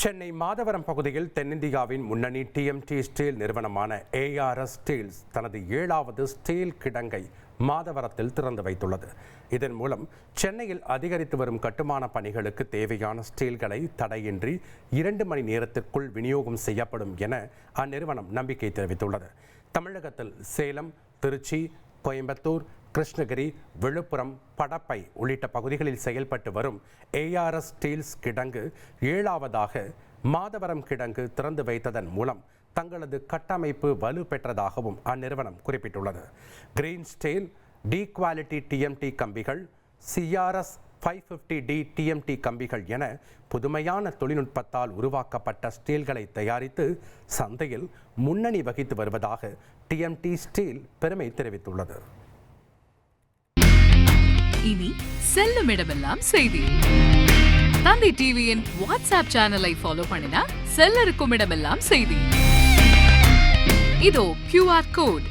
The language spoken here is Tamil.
சென்னை மாதவரம் பகுதியில் தென்னிந்தியாவின் முன்னணி டிஎம்டி ஸ்டீல் நிறுவனமான ஏஆர்எஸ் ஸ்டீல்ஸ் தனது 7வது ஸ்டீல் கிடங்கை மாதவரத்தில் திறந்து வைத்துள்ளது. இதன் மூலம் சென்னையில் அதிகரித்து வரும் கட்டுமான பணிகளுக்கு தேவையான ஸ்டீல்களை தடையின்றி 2 மணி நேரத்திற்குள் விநியோகம் செய்யப்படும் என அந்நிறுவனம் நம்பிக்கை தெரிவித்துள்ளது. தமிழகத்தில் சேலம், திருச்சி, கோயம்புத்தூர், கிருஷ்ணகிரி, விழுப்புரம், படப்பை உள்ளிட்ட பகுதிகளில் செயல்பட்டு வரும் ஏஆர்எஸ் ஸ்டீல்ஸ் கிடங்கு 7வதாக மாதவரம் கிடங்கு திறந்து வைத்ததன் மூலம் தங்களது கட்டமைப்பு வலு பெற்றதாகவும் அந்நிறுவனம் குறிப்பிட்டுள்ளது. Green steel, D quality TMT கம்பிகள், சிஆர்எஸ் 550D டிஎம்டி கம்பிகள் என புதுமையான தொழில்நுட்பத்தால் உருவாக்கப்பட்ட ஸ்டீல்களை தயாரித்து சந்தையில் முன்னணி வகித்து வருவதாக டிஎம்டி ஸ்டீல் பெருமை தெரிவித்துள்ளது. இனி செல்லும் இடமெல்லாம் செய்தி. தந்தை டிவியின் வாட்ஸ்அப் சேனலை ஃபாலோ பண்ணினா செல்ல இருக்கும் இடமெல்லாம் செய்தி. இதோ QR கோட்.